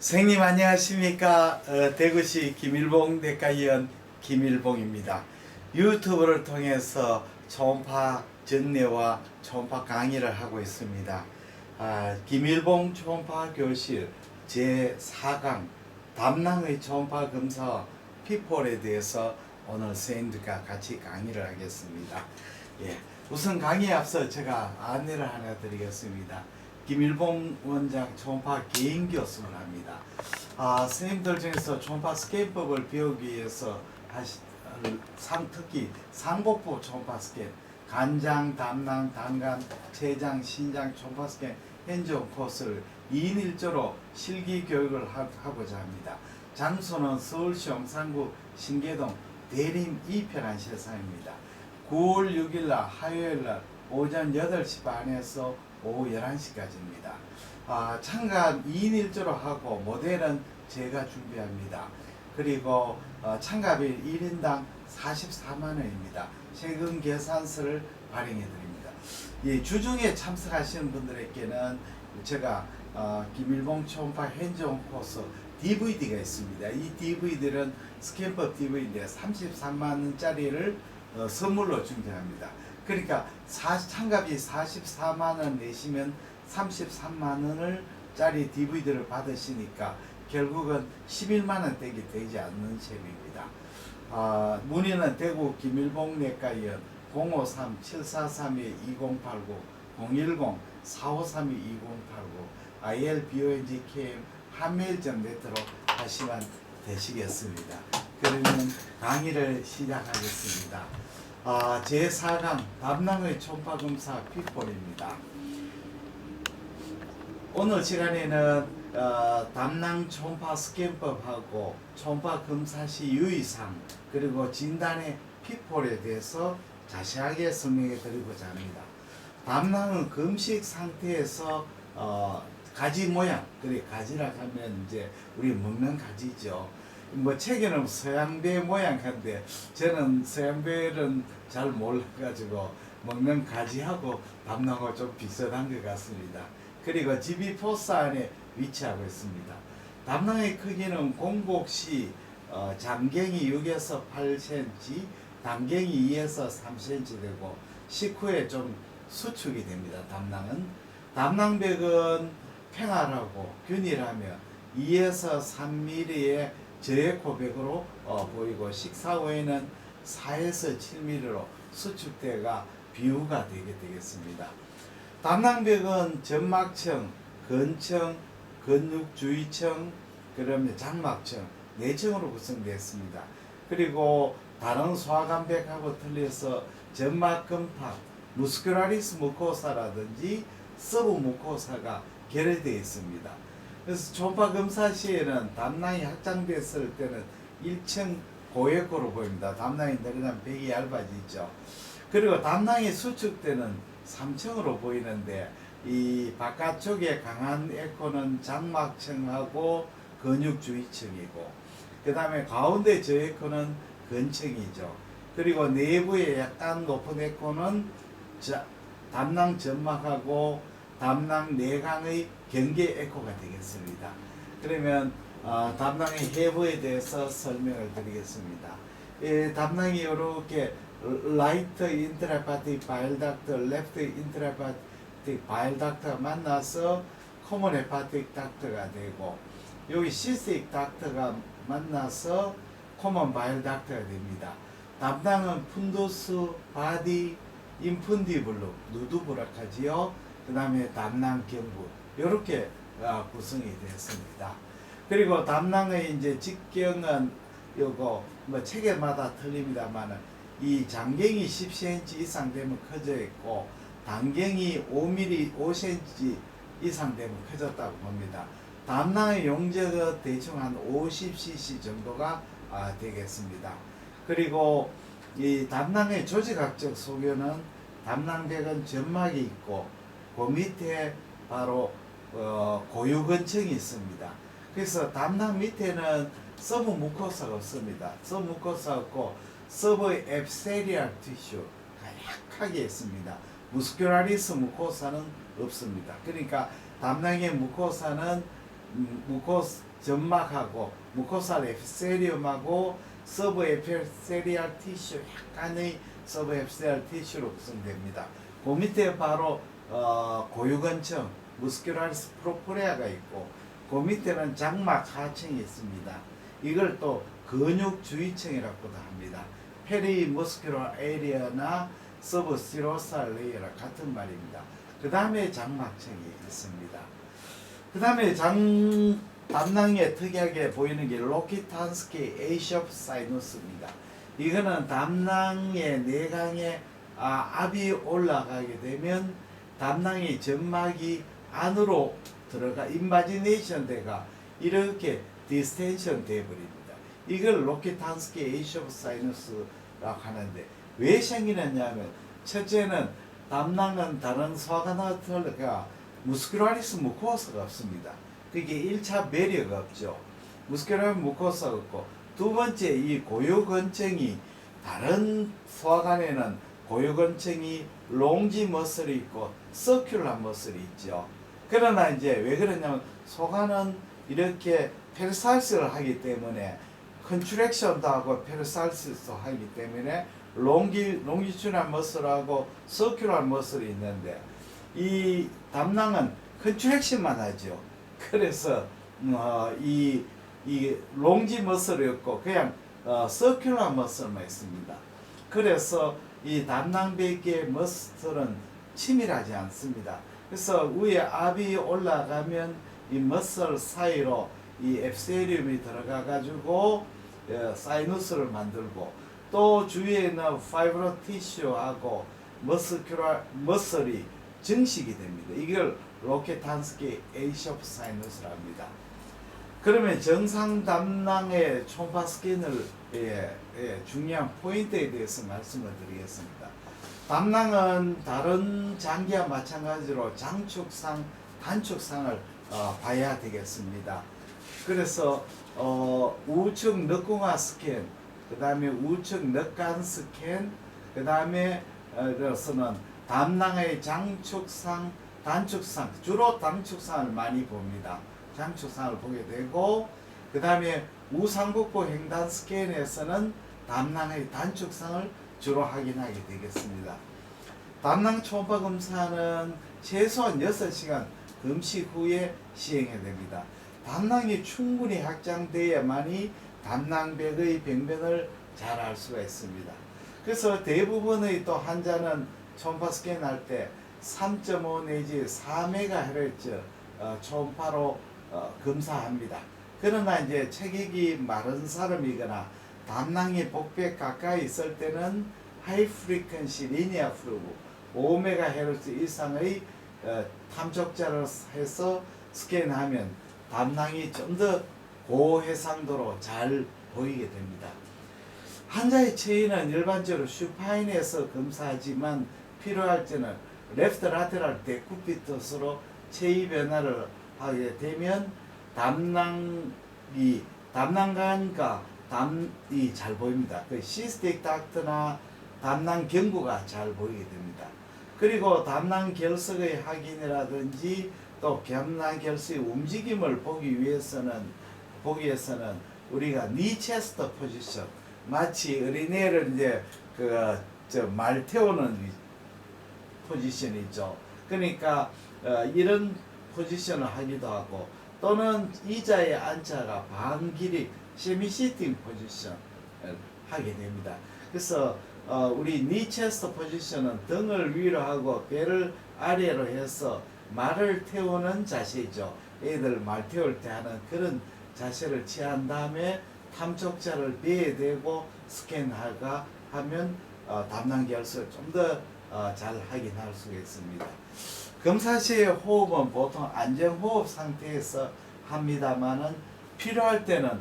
선생님 안녕하십니까. 대구시 김일봉 내과의원 김일봉입니다. 유튜브를 통해서 초음파 전례와 초음파 강의를 하고 있습니다. 김일봉 초음파 교실 제4강 담낭의 초음파 검사 피폴에 대해서 오늘 선생님들과 같이 강의를 하겠습니다. 우선 강의에 앞서 제가 안내를 하나 드리겠습니다. 김일봉 원장 초음파 개인 교습을 합니다. 선생님들 중에서 초음파 스캔법을 배우기 위해서 특히 상복부 초음파 스캔, 간장, 담낭, 단간, 췌장, 신장 초음파 스캔 현장 코스를 2인 1조로 실기 교육을 하고자 합니다. 장소는 서울시 용산구 신계동 대림 2편한 세상입니다. 9월 6일날 화요일날 오전 8시 반에서 오후 11시까지입니다. 참가 2인 1조로 하고 모델은 제가 준비합니다. 그리고 참가비 1인당 44만원입니다. 세금 계산서를 발행해 드립니다. 주중에 참석하시는 분들에게는 제가 김일봉 초음파 현장 코스 DVD가 있습니다. 이 DVD는 스캔법 DVD인데 33만원짜리를 선물로 준비합니다. 그러니까 참가비 44만원 내시면 33만원을 짜리 DVD를 받으시니까 결국은 11만원대가 되지 않는 셈입니다. 문의는 대구 김일봉 내과의원 053-743-2089 010-4532-2089 ilbongkm 한메일.net로 하시면 되시겠습니다. 그러면 강의를 시작하겠습니다. 제4강 담낭의 초음파 검사 피폴입니다. 오늘 시간에는 담낭 초음파 스캔법하고 초음파 검사 시 유의사항 그리고 진단의 피폴에 대해서 자세하게 설명해 드리고자 합니다. 담낭은 금식 상태에서 가지 모양, 그래 가지라 하면 이제 우리 먹는 가지죠. 책에는 서양배 모양인데 저는 서양배는 잘 몰라가지고 먹는 가지하고 담낭하고 좀 비슷한 것 같습니다. 그리고 집이 포스 안에 위치하고 있습니다. 담낭의 크기는 공복시 장경이 6에서 8cm, 단경이 2에서 3cm 되고 식후에 좀 수축이 됩니다. 담낭벽은 평활하고 균일하며 2에서 3mm의 저에코백으로 보이고 식사 후에는 4에서 7mm로 수축대가 비후가 되겠습니다. 담낭벽은 점막층, 근층, 근육주위층, 그러면 장막층 4층으로 구성되어 있습니다. 그리고 다른 소화관백하고 틀려서 점막근팍, 무스큘라리스 무코사라든지 서브 무코사가 결여되어 있습니다. 그래서 초음파 검사 시에는 담낭이 확장됐을 때는 1층 고액으로 보입니다. 담낭이 내려가면 벽이 얇아지죠. 그리고 담낭이 수축되는 3층으로 보이는데 이 바깥쪽에 강한 에코는 장막층하고 근육주위층이고 그 다음에 가운데 저 에코는 근층이죠. 그리고 내부에 약간 높은 에코는 담낭 점막하고 담낭 내강의 경계 에코가 되겠습니다. 그러면 담낭의 해부에 대해서 설명을 드리겠습니다. 담낭이 이렇게 라이트 인트라헤파틱 바일 닥트, 레프트 인트라헤파틱 바일 닥트가 만나서 코먼 헤파틱 닥트가 되고 여기 시스틱 닥트가 만나서 코먼 바일 닥트가 됩니다. 담낭은 푼두스, 바디, 인푼디블루, 누두브라카지요. 그 다음에 담낭 경부 이렇게 구성이 되었습니다. 그리고 담낭의 이제 직경은 요거 체계마다 틀립니다만은 이 장경이 10cm 이상 되면 커져 있고 단경이 5cm 이상 되면 커졌다고 봅니다. 담낭의 용적은 대충 한 50cc 정도가 되겠습니다. 그리고 이 담낭의 조직학적 소견은 담낭벽은 점막이 있고 그 밑에 바로 고유근층이 있습니다. 그래서 담낭 밑에는 서브 무코사가 없습니다. 서브 무코사 없고 서브 앱세리얼 티슈가 약하게 있습니다. 무스큘라리스 무코사는 없습니다. 그러니까 담낭의 무코사는 점막하고 무코살 에피세리움하고 서브 에피세리얼 티슈, 약간의 서브 에피세리얼 티슈로 구성됩니다. 그 밑에 바로 고유근층 무스큘라리스 프로포레아가 있고, 그 밑에는 장막 하층이 있습니다. 이걸 또 근육 주위층이라고도 합니다. 페리 머스큘러 에리어나 서브 시로살 레이어랑 같은 말입니다. 그 다음에 장막층이 있습니다. 그 다음에 담낭에 특이하게 보이는 게 로키탄스키 에이셔프 사이누스입니다. 이거는 담낭의 내강에 압이 올라가게 되면 담낭의 점막이 안으로 들어가 인바지네이션 돼가 이렇게 디스텐션 돼버립니다. 이걸 로키탄스키 에이셔프 사이누스라고 하는데, 왜 생기느냐면, 첫째는 담낭은 다른 소화관과 틀리가 무스큘라리스 무코사가 없습니다. 그게 1차 배려가 없죠. 무스큘라리스 무코사가 없고, 두 번째 이 고유근층이, 다른 소화관에는 고유근층이 롱지 머슬이 있고 서큘라 머슬이 있죠. 그러나 이제 왜 그러냐면, 소관은 이렇게 페르살스를 하기 때문에 컨트랙션도 하고 페르살스도 하기 때문에 롱기튜널 머슬하고 서큘러 머슬이 있는데, 이 담낭은 컨트랙션만 하죠. 그래서 이 롱지 머슬이 없고 그냥 서큘러 머슬만 있습니다. 그래서 이 담낭벽의 머슬은 치밀하지 않습니다. 그래서 위에 압이 올라가면 이 머슬 사이로 이 앱세리움이 들어가 가지고 사이누스를 만들고, 또 주위에 있는 파이브로 티슈하고 머슬이 증식이 됩니다. 이걸 로케탄스키 에이셔프 사이누스라 합니다. 그러면 정상 담낭의 초음파 스캔을 중요한 포인트에 대해서 말씀을 드리겠습니다. 담낭은 다른 장기와 마찬가지로 장축상, 단축상을 봐야 되겠습니다. 그래서 우측 늑공화 스캔, 그 다음에 우측 늑간 스캔, 그 다음에 그래서는 담낭의 장축상, 단축상, 주로 단축상을 많이 봅니다. 장축상을 보게 되고, 그 다음에 우상복부 횡단 스캔에서는 담낭의 단축상을 주로 확인하게 되겠습니다. 담낭 초음파 검사는 최소한 6시간 금식 후에 시행해야 됩니다. 담낭이 충분히 확장돼야만이 담낭벽의 병변을 잘 알 수가 있습니다. 그래서 대부분의 또 환자는 초음파 스캔할 때 3.5 내지 4MHz 초음파로 검사합니다. 그러나 이제 체격이 마른 사람이거나 담낭이 복벽 가까이 있을 때는 하이 프리퀀시 리니어 프로브 5MHz 이상의 탐족자를 해서 스캔하면 담낭이 좀 더 고해상도로 잘 보이게 됩니다. 환자의 체위는 일반적으로 슈파인에서 검사하지만 필요할 때는 레프트 라테랄 데쿠피터스로 체위 변화를 하게 되면 담낭관과 담이 잘 보입니다. 그 시스틱 닥트나 담낭 경부가 잘 보이게 됩니다. 그리고 담낭 결석의 확인이라든지 또 담낭 결석의 움직임을 보기 위해서는 우리가 니 체스트 포지션, 마치 어린애를 이제 말 태우는 포지션이죠. 그러니까 이런 포지션을 하기도 하고, 또는 의자에 앉아가 반기립 세미시팅 포지션 하게 됩니다. 그래서 우리 니 체스트 포지션은 등을 위로 하고 배를 아래로 해서 말을 태우는 자세죠. 애들 말 태울 때 하는 그런 자세를 취한 다음에 탐촉자를 배에 대고 스캔하가 하면 담낭 결석을 좀 더 잘 확인할 수가 있습니다. 검사 시의 호흡은 보통 안정호흡 상태에서 합니다만은 필요할 때는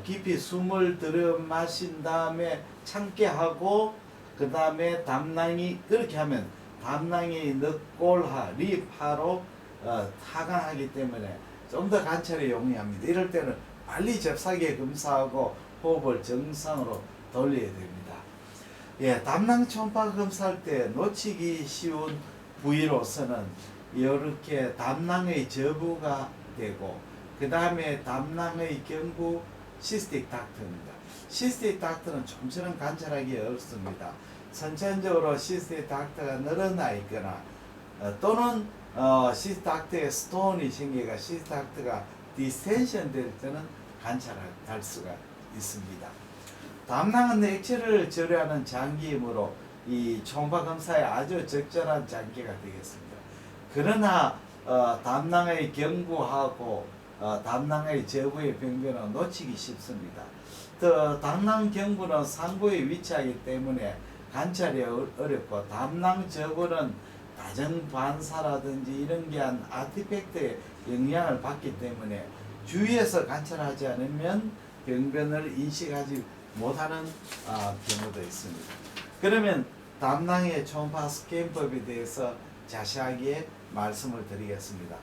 깊이 숨을 들여 마신 다음에 참게 하고, 그 다음에 담낭이 그렇게 하면 담낭이 늑골하, 립하로 하강하기 때문에 좀 더 관찰이 용이합니다. 이럴 때는 빨리 잽싸게 검사하고 호흡을 정상으로 돌려야 됩니다. 담낭 초음파 검사할 때 놓치기 쉬운 부위로서는 이렇게 담낭의 저부가 되고, 그 다음에 담낭의 경부 시스틱 닥터입니다. 시스틱 닥터는 좀처럼 관찰하기 어렵습니다. 선천적으로 시스틱 닥터가 늘어나 있거나 또는 시스틱 닥터에 스톤이 생겨가 시스틱 닥터가 디스텐션 될 때는 관찰할 수가 있습니다. 담낭은 액체를 절유하는 장기이므로 이 초음파 검사에 아주 적절한 장기가 되겠습니다. 그러나 담낭의 경부하고 담낭의 저부의 병변은 놓치기 쉽습니다. 또 담낭 경부는 상부에 위치하기 때문에 관찰이 어렵고 담낭 저부는 다정 반사라든지 이런 게 한 아티팩트에 영향을 받기 때문에 주위에서 관찰하지 않으면 병변을 인식하지 못하는 경우도 있습니다. 그러면 담낭의 초음파 스캔법에 대해서 자세하게 말씀을 드리겠습니다.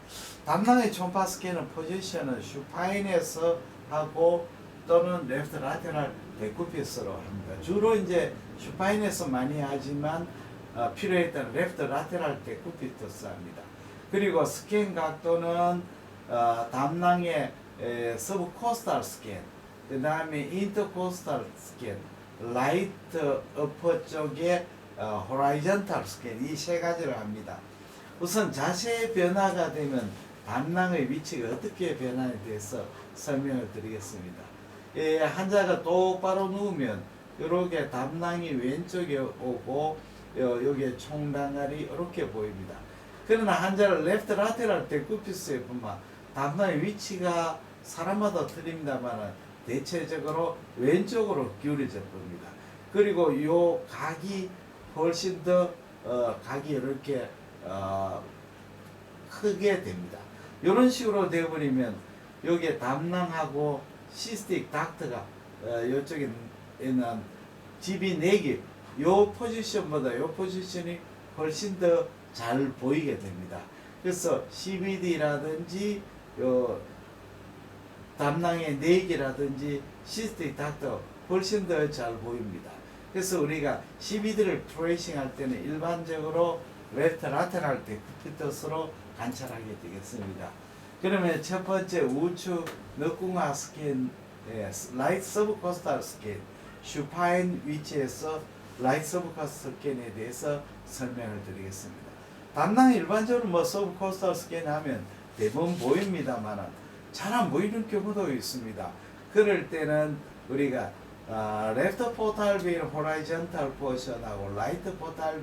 담낭의 초음파 스캔은 포지션은 슈파인에서 하고 또는 레프트 라테랄 데쿠피스로 합니다. 주로 이제 슈파인에서 많이 하지만 필요에 따른 레프트 라테랄 데쿠피터스 합니다. 그리고 스캔 각도는 담낭의 서브코스탈 스캔, 그 다음에 인터코스탈 스캔, 라이트 어퍼 쪽에 호라이전탈 스캔, 이 세 가지를 합니다. 우선 자세의 변화가 되면 담낭의 위치가 어떻게 변화에 대해서 설명을 드리겠습니다. 환자가 똑바로 누우면 이렇게 담낭이 왼쪽에 오고 여기에 총방알이 이렇게 보입니다. 그러나 환자를 레프트 라테랄 데쿠피스에 보면 담낭의 위치가 사람마다 틀립니다만 대체적으로 왼쪽으로 기울어져 봅니다. 그리고 요 각이 훨씬 더 각이 이렇게 크게 됩니다. 이런 식으로 되어버리면 여기에 담낭하고 시스틱 닥터가 이쪽에 있는 집이 4개, 요 포지션보다 요 포지션이 훨씬 더 잘 보이게 됩니다. 그래서 CBD라든지 요 담낭의 4개라든지 시스틱 닥터 훨씬 더 잘 보입니다. 그래서 우리가 CBD를 트레이싱 할 때는 일반적으로 레프트 라테랄 데쿠피터스로 관찰하게 되겠습니다. 그러면 첫 번째 우측 늑궁화 스캔, 라이트 서브코스탈 스캔, 슈파인 위치에서 라이트 서브코스탈 스캔에 대해서 설명을 드리겠습니다. 담낭이 일반적으로 뭐 서브코스탈 스캔 하면 대부분 보입니다만 잘 안 보이는 경우도 있습니다. 그럴 때는 우리가 레프트 포탈 빈 호라이전탈 포션하고 라이트 포탈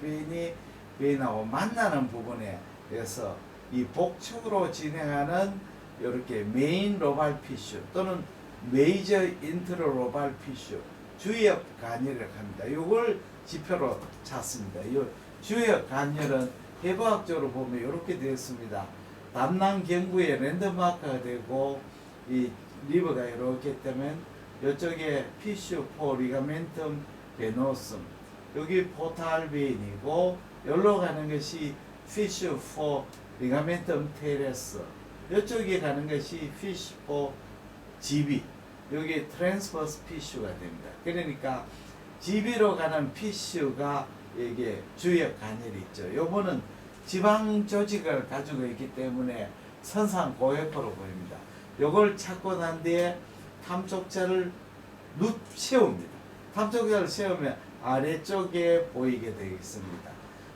빈하고 만나는 부분에 의해서 이 복축으로 진행하는 이렇게 메인 로발 피슈 또는 메이저 인트로 로발 피슈 주역 간열을 합니다. 이걸 지표로 찾습니다. 이 주역 간열은 해부학적으로 보면 이렇게 되어 있습니다. 담낭 경부에 랜드마크가 되고 이 리버가 이렇게 되면 이쪽에 피슈 포 리가멘텀 베노슴, 여기 포탈베인이고 여기로 가는 것이 피슈 포 리가멘텀 테레스, 이쪽에 가는 것이 피슈 포 지비, 여기 트랜스버스 피슈가 됩니다. 그러니까 지비로 가는 피슈가 이게 주역 간열이 있죠. 요거는 지방 조직을 가지고 있기 때문에 선상 고역포로 보입니다. 요걸 찾고 난 뒤에 탐촉자를 세웁니다. 탐촉자를 세우면 아래쪽에 보이게 되겠습니다.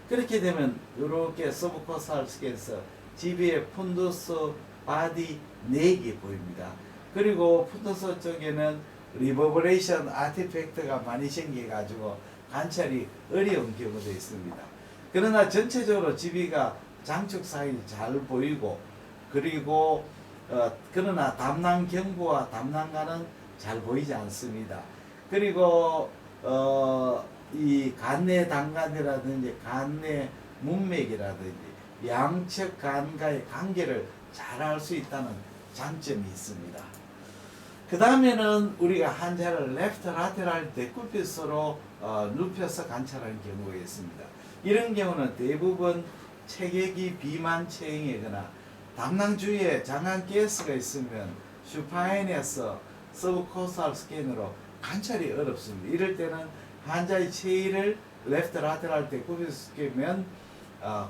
그렇게 되면 이렇게 서브코스탈 스캔에서 지비의 푼두스 바디 4개 보입니다. 그리고 푼두스 쪽에는 리버브레이션 아티팩트가 많이 생겨가지고 관찰이 어려운 경우도 있습니다. 그러나 전체적으로 지비가 장축 사이 잘 보이고 그리고 그러나 담낭 경부와 담낭간은 잘 보이지 않습니다. 그리고 이 간내 단간이라든지 간내 문맥이라든지 양측 간과의 관계를 잘 알 수 있다는 장점이 있습니다. 그 다음에는 우리가 환자를 레프트 라테랄 데쿠피스로 눕혀서 관찰하는 경우가 있습니다. 이런 경우는 대부분 체격이 비만 체형이거나 담낭 주위에 장한 가스가 있으면 슈파인에서 서브코스탈 스캔으로 관찰이 어렵습니다. 이럴 때는 환자의 체위를 레프트 라테랄 데쿠피스 스캔이면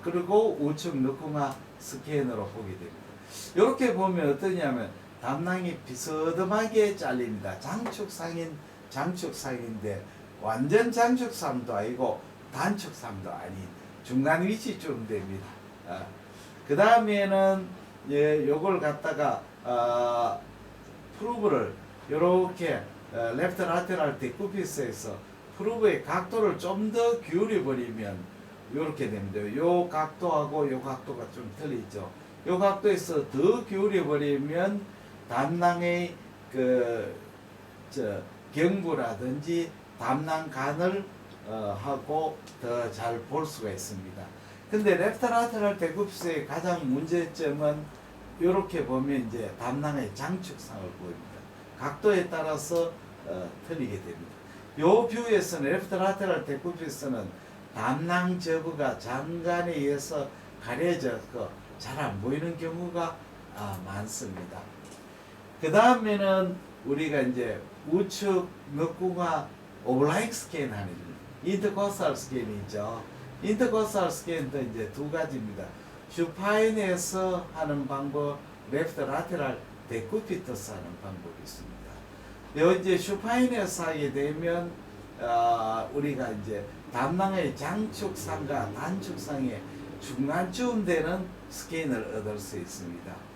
그리고 우측 늑궁화 스캔으로 보게 됩니다. 이렇게 보면 어떠냐면 담낭이 비스듬하게 잘립니다. 장축상인 장축상인데 완전 장축상도 아니고 단축상도 아닌 중간 위치쯤 됩니다. 그 다음에는 요걸 갖다가 프루브를 요렇게 레프트 라테랄 데쿠피스에서 프루브의 각도를 좀 더 기울여 버리면 요렇게 됩니다. 요 각도하고 요 각도가 좀 틀리죠. 요 각도에서 더 기울여 버리면 담낭의 경부라든지 담낭간을 하고 더 잘 볼 수가 있습니다. 근데 레프트 라테랄 데쿠피스의 가장 문제점은 이렇게 보면 이제 담낭의 장축상을 보입니다. 각도에 따라서 틀리게 됩니다. 요 뷰에서는 레프트 라테랄 데쿠피스는 담낭 저부가 장관에 의해서 가려져서 잘 안 보이는 경우가 많습니다. 그 다음에는 우리가 이제 우측 늑궁화 오블라이크 스캔 하는 인터코스탈 스캔이죠. 인터코스탈 스캔도 이제 두 가지입니다. 슈파인에서 하는 방법, 레프트 라테랄 데쿠피터스 하는 방법이 있습니다. 이제 슈파인에서 하게 되면 우리가 이제 담낭의 장축상과 단축상의 중간쯤 되는 스캔을 얻을 수 있습니다.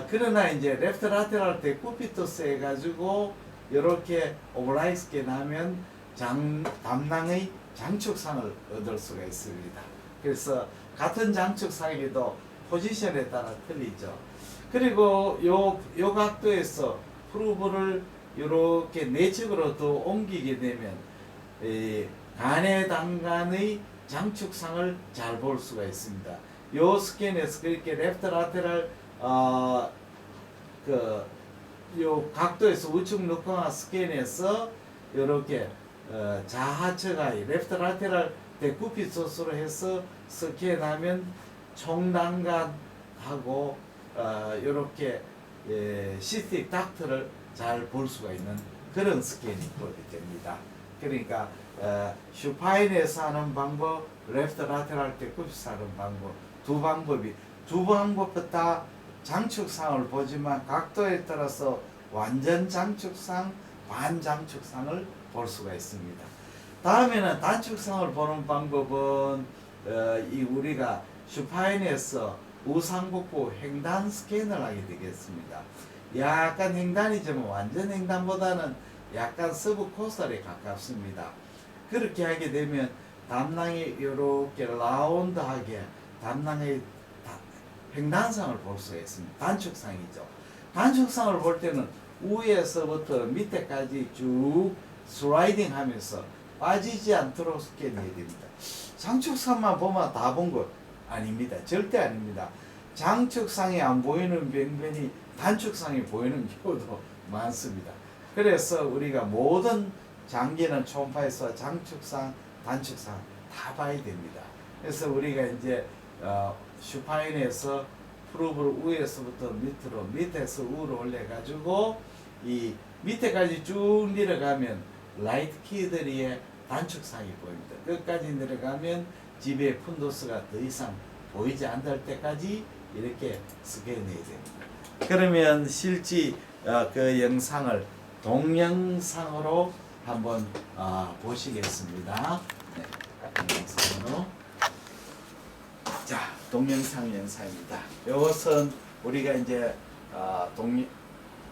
그러나 이제 레프트 라테랄 데쿠피터스 해가지고 이렇게 오버라이 스캔하면 담낭의 장축상을 얻을 수가 있습니다. 그래서 같은 장축상에도 포지션에 따라 틀리죠. 그리고 요 각도에서 프루브를 이렇게 내측으로 더 옮기게 되면 간의 단간의 장축상을 잘 볼 수가 있습니다. 요 스캔에서 그렇게 레프트 라테랄 요 각도에서 우측 늑궁화 스캔에서 이렇게 좌하측의 레프트 라테랄 데쿠피터스로 해서 스캔하면 총단간하고 이렇게 시스틱 닥트를 잘 볼 수가 있는 그런 스캔이 됩니다. 그러니까 슈파인에서 하는 방법, 레프트 라테랄 데쿠피터스 하는 방법 두 방법 다 장축상을 보지만 각도에 따라서 완전 장축상, 반장축상을 볼 수가 있습니다. 다음에는 단축상을 보는 방법은 우리가 슈파인에서 우상복부 횡단 스캔을 하게 되겠습니다. 약간 횡단이지만 완전 횡단보다는 약간 서브코스탈에 가깝습니다. 그렇게 하게 되면 담낭이 이렇게 라운드하게 담낭의 횡단상을 볼 수가 있습니다. 단축상이죠. 단축상을 볼 때는 위에서부터 밑에까지 쭉 슬라이딩 하면서 빠지지 않도록 스캔해야 됩니다. 장축상만 보면 다 본 것 아닙니다. 절대 아닙니다. 장축상이 안 보이는 병변이 단축상이 보이는 경우도 많습니다. 그래서 우리가 모든 장기는 초음파에서 장축상, 단축상 다 봐야 됩니다. 그래서 우리가 이제 슈파인에서 프루브를 위에서부터 밑으로, 밑에서 위로 올려가지고 이 밑에까지 쭉 내려가면 라이트 키들의 단축상이 보입니다. 끝까지 내려가면 집의 푼도스가 더 이상 보이지 않을 때까지 이렇게 스캔해야 됩니다. 그러면 실제 그 영상을 동영상으로 한번 보시겠습니다. 네, 동영상으로. 자, 동영상 영상입니다. 이것은 우리가 이제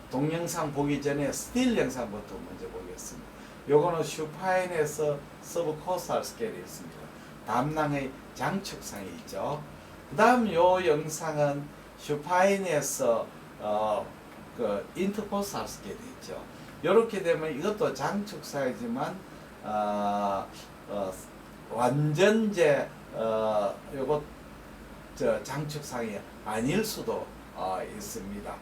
동영상 보기 전에 스틸 영상부터 먼저 보겠습니다. 요거는 슈파인에서 서브코스탈 스케일이 있습니다. 담낭의 장축상이 있죠. 그 다음 요 영상은 슈파인에서 그 인터코스탈 스케일이 있죠. 요렇게 되면 이것도 장축상이지만 완전 이제 요것 장축상이 아닐 수도 있습니다.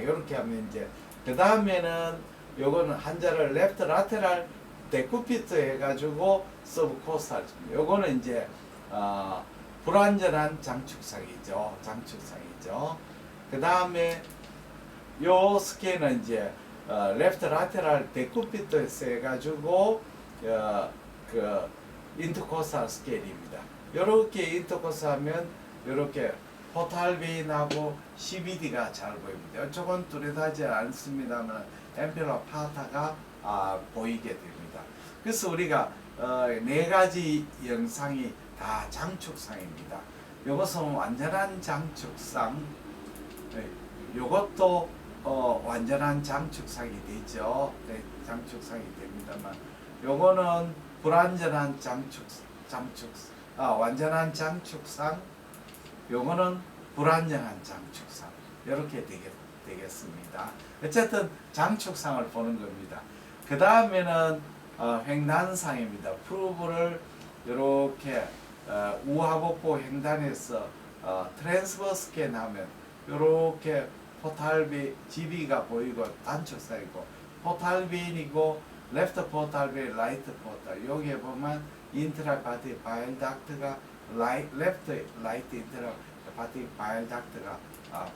요렇게 하면 이제 그 다음에는 요거는 한자를 레프트 라테랄 데쿠피터 해가지고 서브코스탈. 요거는 이제 불완전한 장축상이죠. 그 다음에 요 스캔은 이제 레프트 라테랄 데쿠피터에서 해가지고 그 인터코스탈 스케일입니다. 요렇게 인터코스 하면 요렇게 포탈베인하고 CBD가 잘 보입니다. 이쪽은 뚜렷하지 않습니다만 엠필러 파타가 보이게 됩니다. 그래서 우리가 네 가지 영상이 다 장축상입니다. 이것은 완전한 장축상, 이것도 완전한 장축상이 되죠. 네, 장축상이 됩니다만, 요거는 불완전한 완전한 장축상, 요거는 불완전한 장축상, 이렇게 되겠습니다. 어쨌든 장축상을 보는 겁니다. 그 다음에는 횡단상입니다. 프루브를 이렇게 우하복부 횡단에서 트랜스퍼 스캔하면 이렇게 포탈비 GB가 보이고 단축상이고 포탈빈이고 레프트 포탈빈, 라이트 포탈. 여기에 보면 인트라파티 바일 닥트가 레프트 라이트 인트라파티 바일 닥트가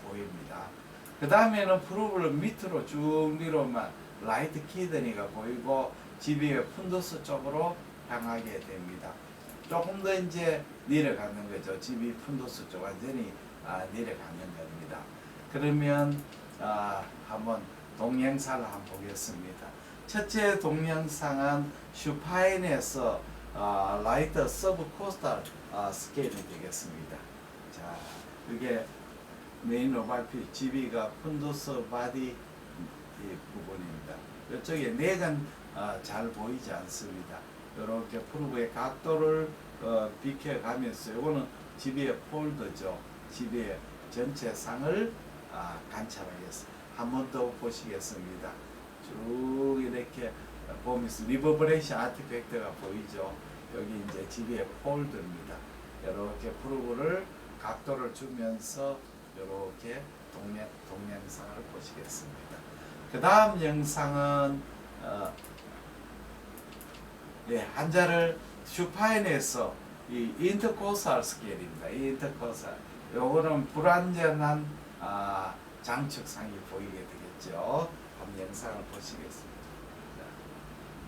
보입니다. 그 다음에는 프루브를 밑으로 쭉 밀어만 라이트 키드니가 보이고 GB의 푼두스 쪽으로 향하게 됩니다. 조금 더 이제 내려가는 거죠. GB 푼두스 쪽 완전히 내려가는 겁니다. 그러면 한번 동영상을 한번 보겠습니다. 첫째 동영상은 슈파인에서 라이트 서브 코스탈 스케일이 되겠습니다. 자, 이게 메인 오발피 GB가 푼두스 바디 부분입니다. 이쪽에 넥은 잘 보이지 않습니다. 이렇게 프루브의 각도를 비켜가면서 이거는 GB의 폴더죠. GB의 전체 상을 관찰하겠습니다. 한 번 더 보시겠습니다. 쭉 이렇게 보면서 리버브레이션 아티팩트가 보이죠. 여기 이제 GB의 폴더입니다. 이렇게 프루브를 각도를 주면서 이렇게 동영상을 보시겠습니다. 그 다음 영상은 한자를 슈파인에서 이 인터코살 스케일입니다. 이 인터코살 요거는 불완전한 장축상이 보이게 되겠죠. 한번 영상을 보시겠습니다. 자,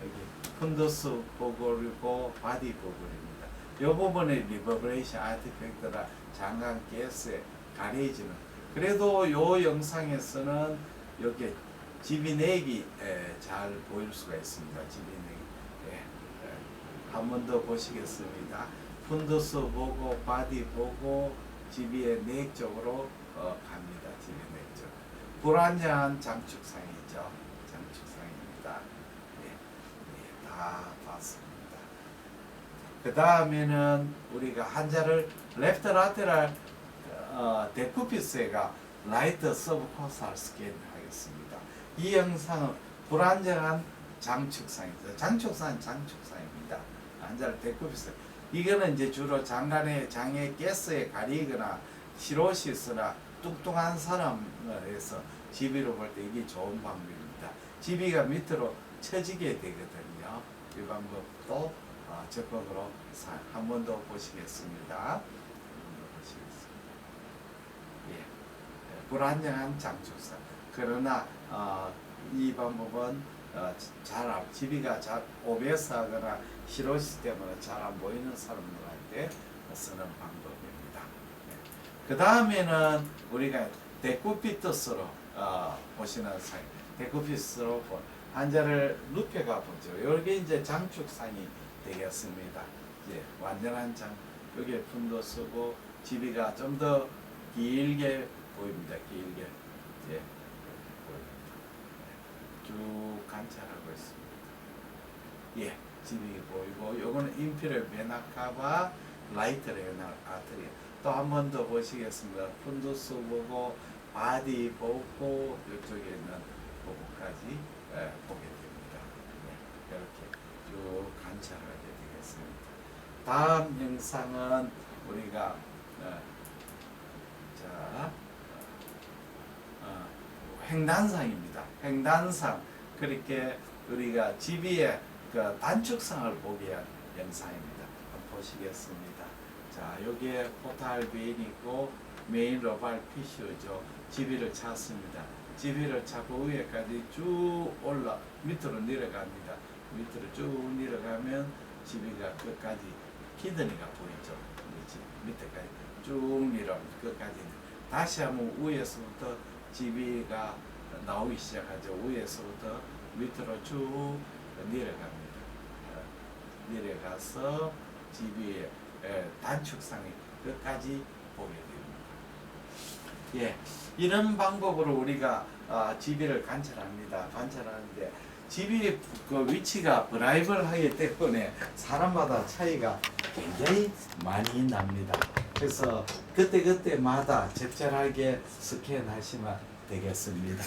여기 푼두스 보글이고 바디 보글입니다. 이 부분에 리버브레이션 아티팩트라 장관 가스에 가려지는. 그래도 이 영상에서는 여기 GB넥이 잘 보일 수가 있습니다. GB넥. 한 번 더 보시겠습니다. 푼두스 보고 바디 보고 GB의 넥 쪽으로 갑니다. GB 넥 쪽. 불완전한 장축상이죠. 장축상입니다. 다 봤습니다. 그 다음에는 우리가 한자를 레프트 라테랄 데쿠피스가 라이트 서브 코스탈 스캔 하겠습니다. 이 영상은 불완전한 장축상입니다. 장축상입니다. 한자를 데쿠피스. 이거는 이제 주로 장간의 장의 가스에 가리거나 시로시스나 뚱뚱한 사람을 해서 GB로 볼 때 이게 좋은 방법입니다. GB가 밑으로 처지게 되거든요. 이 방법도 적극으로 한 번 더 보시겠습니다. 불안정한 장축상. 그러나 이 방법은 GB가 잘 오베스하거나 시로시스 때문에 잘 안 보이는 사람들한테 쓰는 방법입니다. 그 다음에는 우리가 데쿠피투스로 보시는 사이, 데쿠피투스로 한자를 눕혀가 보죠. 여기 이제 장축상이 되겠습니다. 완전한 장, 여기에 푼도 쓰고 GB가 좀 더 길게 보입니다. 길게 쭉 관찰하고 있습니다. GB 보이고 요거는 인피럴 베나카바 라이트 레오나 아트리. 또 한 번 더 보시겠습니다. 푼두스 보고 바디 보고 이쪽에 있는 부분까지 보게 됩니다. 이렇게 쭉 관찰하게 되겠습니다. 다음 영상은 우리가 횡단상입니다. 횡단상, 그렇게 우리가 GB의 그 단축상을 보기 위한 영상입니다. 한번 보시겠습니다. 자, 여기에 포탈빈이고 메인 로발 피슈죠. GB를 찾습니다. GB를 찾고 위에까지 쭉 밑으로 내려갑니다. 밑으로 쭉 내려가면 GB가 끝까지 키드니가 보이죠. 밑에까지 쭉 밀어옵니다. 끝까지. 다시 한번 위에서부터 GB가 나오기 시작하죠. 위에서부터 밑으로 쭉 내려갑니다. 내려가서 GB의 단축상이 끝까지 보게 됩니다. 예, 이런 방법으로 우리가 GB를 관찰합니다. 관찰하는데 GB의 그 위치가 브라이벌하기 때문에 사람마다 차이가 굉장히 많이 납니다. 그래서 그때그때마다 적절하게 스캔하시면 되겠습니다.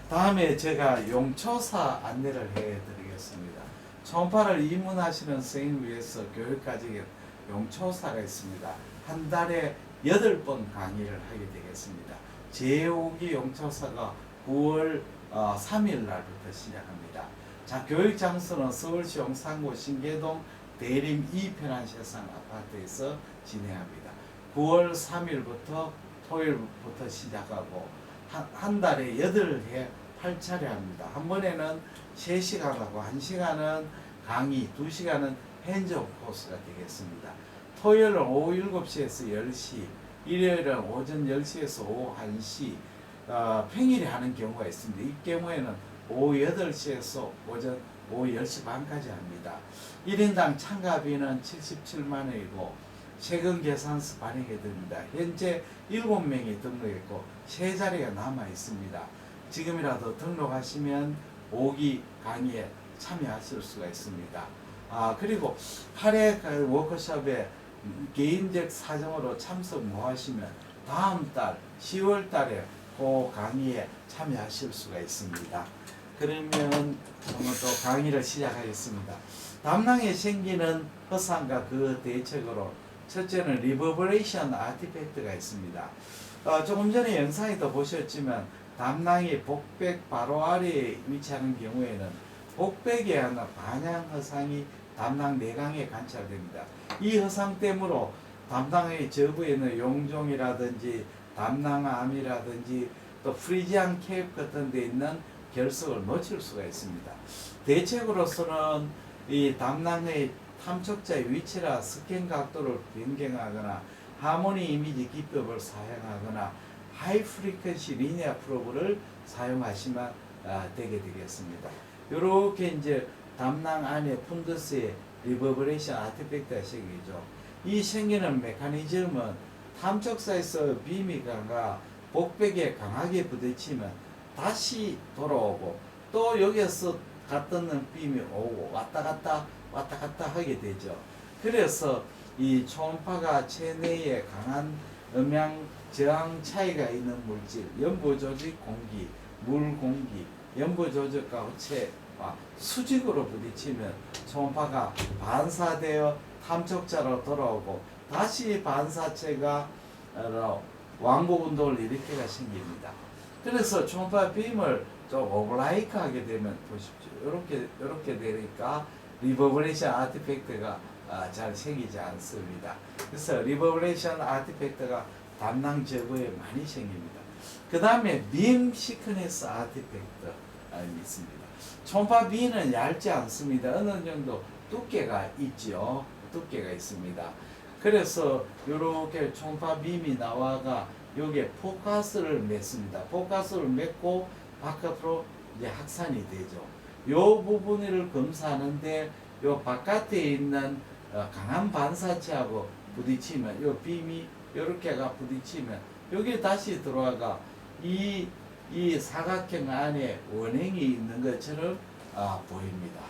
다음에 제가 용초사 안내를 해드리겠습니다. 초음파를 입문하시는 선생님 위해서 교육과정에 용초사가 있습니다. 한 달에 8번 강의를 하게 되겠습니다. 제5기 용초사가 9월 3일 날부터 시작합니다. 자, 교육 장소는 서울시 용산구 신계동 대림 2편한 세상 아파트에서 진행합니다. 9월 3일부터 토요일부터 시작하고 한 달에 8회 8차례 합니다. 한 번에는 3시간하고 1시간은 강의, 2시간은 핸즈온 코스가 되겠습니다. 토요일은 오후 7시에서 10시, 일요일은 오전 10시에서 오후 1시, 평일에 하는 경우가 있습니다. 이 경우에는 오후 8시에서 오전 오후 10시 반까지 합니다. 1인당 참가비는 77만 원이고 세금 계산서 발행해 드립니다. 현재 7명이 등록했고 3자리가 남아 있습니다. 지금이라도 등록하시면 5기 강의에 참여하실 수가 있습니다. 그리고 8회 워크숍에 개인적 사정으로 참석 못 하시면 다음 달 10월 달에 그 강의에 참여하실 수가 있습니다. 그러면 또 강의를 시작하겠습니다. 담낭에 생기는 허상과 그 대책으로 첫째는 리버브레이션 아티팩트가 있습니다. 조금 전에 영상에도 보셨지만 담낭이 복백 바로 아래에 위치하는 경우에는 복백에 하나 반향 허상이 담낭 내강에 관찰됩니다. 이 허상 때문에 담낭의 저부에 있는 용종이라든지 담낭암이라든지 또 프리지안 케이프 같은 데 있는 결석을 놓칠 수가 있습니다. 대책으로서는 이 담낭의 탐촉자의 위치나 스캔 각도를 변경하거나 하모니 이미지 기법을 사용하거나 하이 프리퀀시 리니어 프로브를 사용하시면 되게 되겠습니다. 이렇게 이제 담낭 안에 푼더스의 리버브레이션 아티팩트가 생기죠. 이 생기는 메커니즘은 탐촉사에서 빔이 강가 복백에 강하게 부딪히면 다시 돌아오고 또 여기에서 갔던 빔이 오고 왔다 갔다 하게 되죠. 그래서 이 초음파가 체내에 강한 음향 저항 차이가 있는 물질, 연부조직 공기, 물 공기, 연부조직과 호체와 수직으로 부딪히면 초음파가 반사되어 탐촉자로 돌아오고 다시 반사체가 왕복 운동을 일으키가 생깁니다. 그래서 초음파 빔을 좀 오버라이크 하게 되면 보십시오. 이렇게 되니까 리버브레이션 아티팩트가 잘 생기지 않습니다. 그래서 리버브레이션 아티팩트가 담낭 저부에 많이 생깁니다. 그 다음에 빔 시크니스 아티팩트 있습니다. 초음파 빔은 얇지 않습니다. 어느 정도 두께가 있죠. 두께가 있습니다. 그래서 이렇게 초음파 빔이 나와가 여기에 포커스를 맺습니다. 포커스를 맺고 바깥으로 이제 확산이 되죠. 요 부분을 검사하는데 요 바깥에 있는 강한 반사체하고 부딪히면 요 빔이 이렇게가 부딪히면 여기 다시 들어와가 이 사각형 안에 원행이 있는 것처럼 보입니다.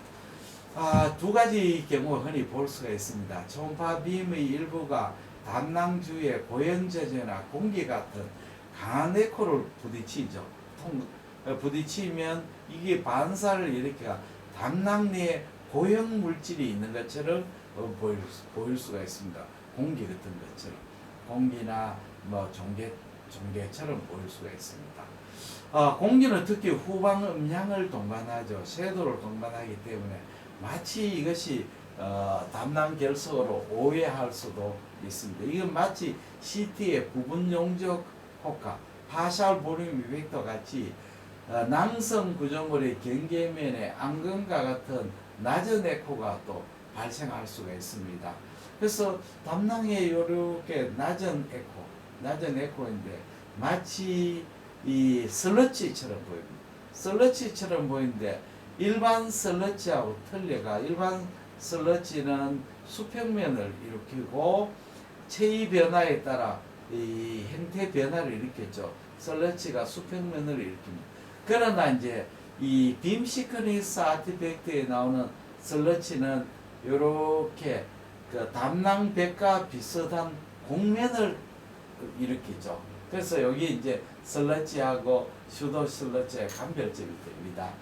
두 가지 경우 흔히 볼 수가 있습니다. 초음파 빔의 일부가 담낭 주위에 고연저저나 공기 같은 강한 에코를 부딪히죠. 부딪히면 이게 반사를 일으켜 담낭 내에 고형 물질이 있는 것처럼 보일 수가 있습니다. 공기 같은 것처럼 공기나 뭐 종개처럼 보일 수가 있습니다. 공기는 특히 후방 음량을 동반하죠. 쇄도를 동반하기 때문에 마치 이것이 담낭 결석으로 오해할 수도 있습니다. 이건 마치 CT의 부분 용적 효과, 파샬 볼륨 이펙터 같이 낭성 구조물의 경계면에 앙금과 같은 낮은 에코가 또 발생할 수가 있습니다. 그래서 담낭에 이렇게 낮은 에코인데 마치 이 슬러치처럼 보입니다. 슬러치처럼 보이는데 일반 슬러치하고 틀려가 일반 슬러치는 수평면을 일으키고 체위 변화에 따라 이 형태 변화를 일으켰죠. 슬러치가 수평면을 일으킵니다. 그러나 이제 이 빔 시크니스 아티팩트에 나오는 슬러치는 이렇게 그 담낭백과 비슷한 곡면을 일으키죠. 그래서 여기 이제 슬러치하고 슈도 슬러치의 간별점이 됩니다.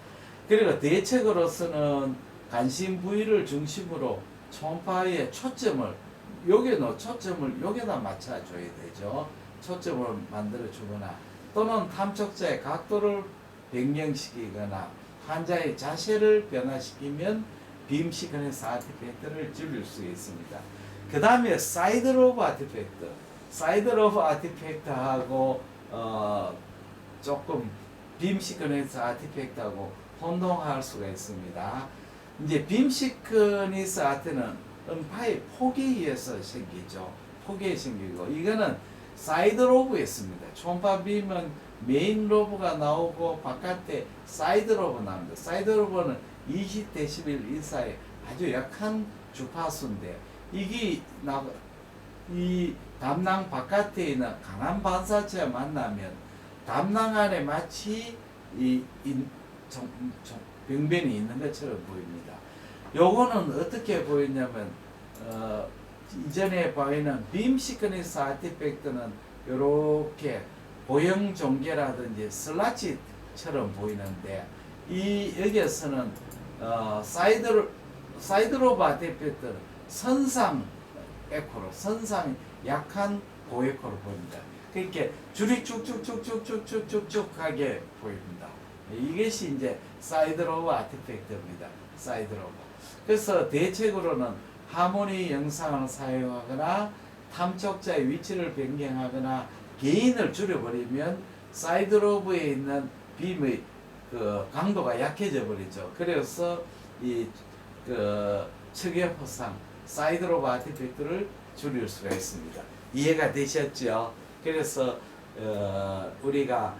그리고 대책으로서는 관심 부위를 중심으로 초음파의 초점을 여기다 맞춰줘야 되죠. 초점을 만들어주거나 또는 탐촉자의 각도를 변경시키거나 환자의 자세를 변화시키면 빔 시크니스 아티팩트를 줄일 수 있습니다. 그 다음에 사이드 로브 아티팩트하고 조금 빔 시크니스 아티팩트하고 혼동할 수가 있습니다. 이제 빔 시크니스 아트는 음파의 폭에 의해서 생기죠. 폭에 생기고 이거는 사이드 로브에 있습니다. 초음파 빔은 메인 로브가 나오고 바깥에 사이드 로브 나옵니다. 사이드 로브는 20dB 이사의 아주 약한 주파수인데 이 담낭 바깥에 있는 강한 반사체와 만나면 담낭 안에 마치 병변이 있는 것처럼 보입니다. 요거는 어떻게 보이냐면 이전에 보이는 빔 시크니스 아티팩트는 이렇게 보형 종괴라든지 슬라치처럼 보이는데 여기에서는 사이드 로브 아티팩트는 선상 약한 고에코로 보입니다. 그렇게 줄이 쭉쭉쭉쭉쭉쭉쭉하게 보입니다. 이것이 이제 사이드 로브 아티팩트입니다. 사이드 로브. 그래서 대책으로는 하모니 영상을 사용하거나 탐촉자의 위치를 변경하거나 게인을 줄여버리면 사이드 로브에 있는 빔의 그 강도가 약해져 버리죠. 그래서 측여포상 사이드 로브 아티팩트를 줄일 수가 있습니다. 이해가 되셨죠? 그래서 우리가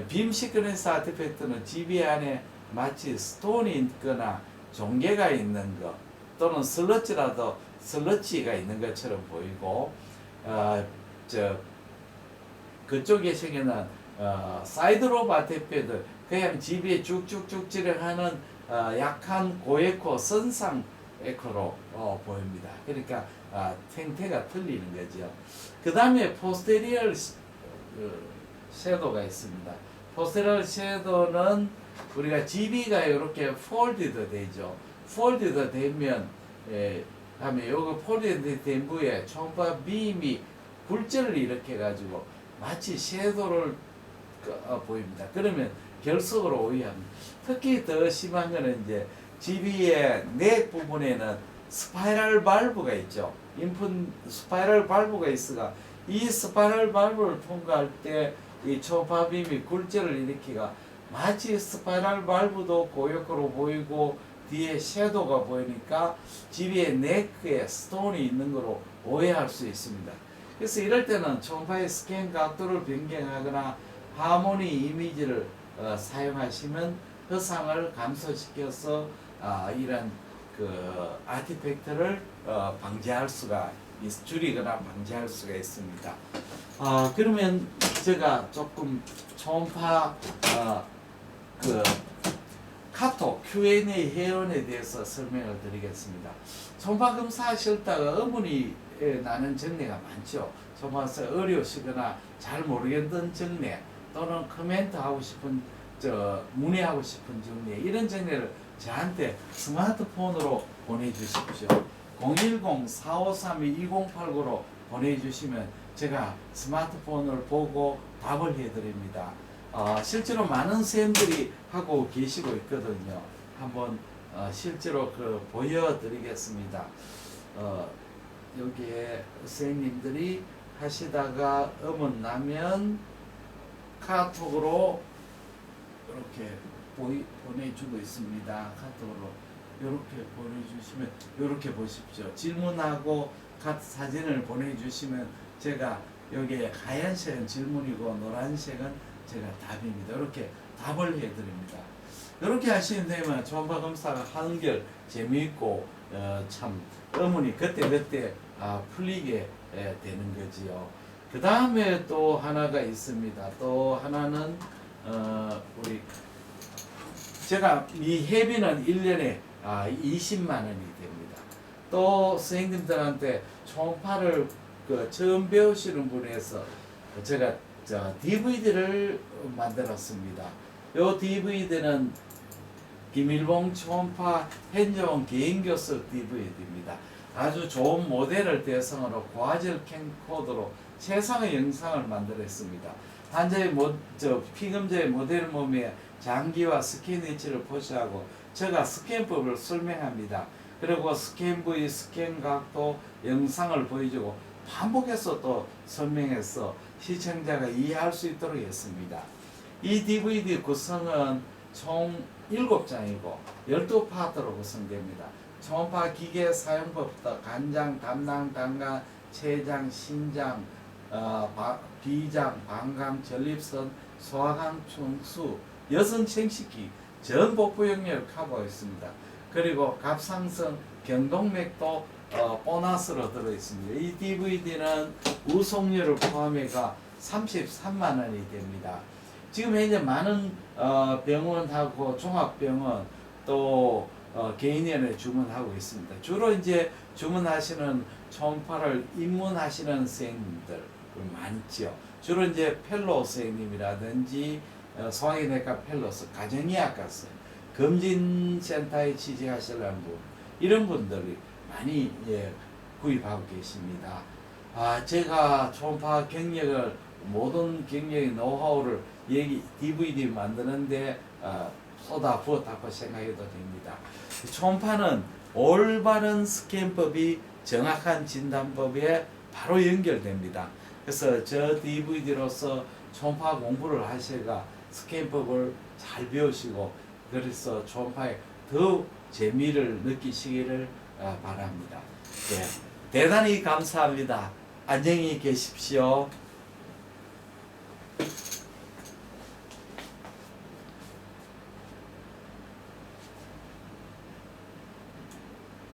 빔 시크니스 아티팩트는 GBA 안에 마치 스톤이 있거나 종괴가 있는 것 또는 슬러치라도 슬러치가 있는 것처럼 보이고 그쪽에 생기는 사이드 로브 아티팩트 그냥 GBA 쭉쭉쭉 진행하는 약한 고에코 선상 에코로 보입니다. 그러니까 형태가 틀리는 거죠. 그 다음에 포스테리얼 섀도우가 있습니다. 포스테리얼 섀도우는 우리가 GB가 이렇게 폴디드 되죠. 폴디드 되면 하면 요거 폴디드 된 부에 초음파 빔이 굴절을 일으켜 가지고 마치 섀도우를 보입니다. 그러면 결석으로 오해합니다. 특히 더 심한 거는 이제 GB의 넥 부분에는 스파이럴 발브가 있죠. 인풋 스파이럴 발브가 있어가 이 스파이럴 발브를 통과할 때 이 초음파 빔이 굴절을 일으키가 마치 스파이럴 발브도 고역으로 보이고 뒤에 섀도우가 보이니까 GB의 네크에 스톤이 있는 거로 오해할 수 있습니다. 그래서 이럴 때는 초음파의 스캔 각도를 변경하거나 하모니 이미지를 사용하시면 허상을 감소시켜서 이런 아티팩트를 방지할 수가 줄이거나 방지할 수가 있습니다. 그러면 제가 조금 초음파 카톡 Q&A 회원에 대해서 설명을 드리겠습니다. 초음파 검사하셨다가 의문이 나는 정례가 많죠. 초음파에서 어려우시거나 잘 모르겠던 정례 또는 코멘트 하고 싶은 문의하고 싶은 정례 이런 정례를 저한테 스마트폰으로 보내주십시오. 010-4532-2089로 보내주시면 제가 스마트폰을 보고 답을 해드립니다. 실제로 많은 선생님들이 하고 계시고 있거든요. 한번 실제로 보여드리겠습니다. 여기에 선생님들이 하시다가 의문 나면 카톡으로 이렇게 보내주고 있습니다. 카톡으로 이렇게 보내주시면 이렇게 보십시오. 질문하고 사진을 보내주시면 제가 여기에 하얀색은 질문이고 노란색은 제가 답입니다. 이렇게 답을 해드립니다. 이렇게 하시면 되면 초음파 검사가 한결 재미있고 참 의문이 그때그때 풀리게 되는 거지요. 그 다음에 또 하나가 있습니다. 또 하나는 우리 제가 이 회비는 1년에 20만 원이 됩니다. 또 선생님들한테 초음파를 처음 배우시는 분에서 제가 DVD를 만들었습니다. 이 DVD는 김일봉 초음파 현존 개인교습 DVD입니다. 아주 좋은 모델을 대상으로 고화질 캠코더로 최상의 영상을 만들었습니다. 환자의 피검자의 모델 몸의 장기와 스캔 위치를 표시하고 제가 스캔법을 설명합니다. 그리고 스캔 부위, 스캔 각도 영상을 보여주고 반복해서 또 설명해서 시청자가 이해할 수 있도록 했습니다. 이 DVD 구성은 총 7장이고 12파트로 구성됩니다. 초음파 기계 사용법부터 간장, 담낭, 당간, 췌장, 신장, 비장, 방광, 전립선, 소화관, 충수, 여성 생식기 전 복부 영역을 커버했습니다. 그리고 갑상선, 경동맥도 보너스로 들어있습니다. 이 DVD는 우송료를 포함해가 33만 원이 됩니다. 지금 현재 많은 병원하고 종합병원 또 개인연에 주문하고 있습니다. 주로 이제 주문하시는 초음파를 입문하시는 선생님들 많죠. 주로 이제 펠로 선생님이라든지 소화기내과 펠로스, 가정의학과서, 검진센터에 취직하시려는 분, 이런 분들이 많이 구입하고 계십니다. 제가 초음파 경력을 모든 경력의 노하우를 여기 DVD 만드는데 쏟아 부었다고 생각해도 됩니다. 초음파는 올바른 스캔법이 정확한 진단법에 바로 연결됩니다. 그래서 저 DVD로서 초음파 공부를 하시가 스캔법을 잘 배우시고 그래서 초음파에 더 재미를 느끼시기를 바랍니다. 네, 대단히 감사합니다. 안녕히 계십시오.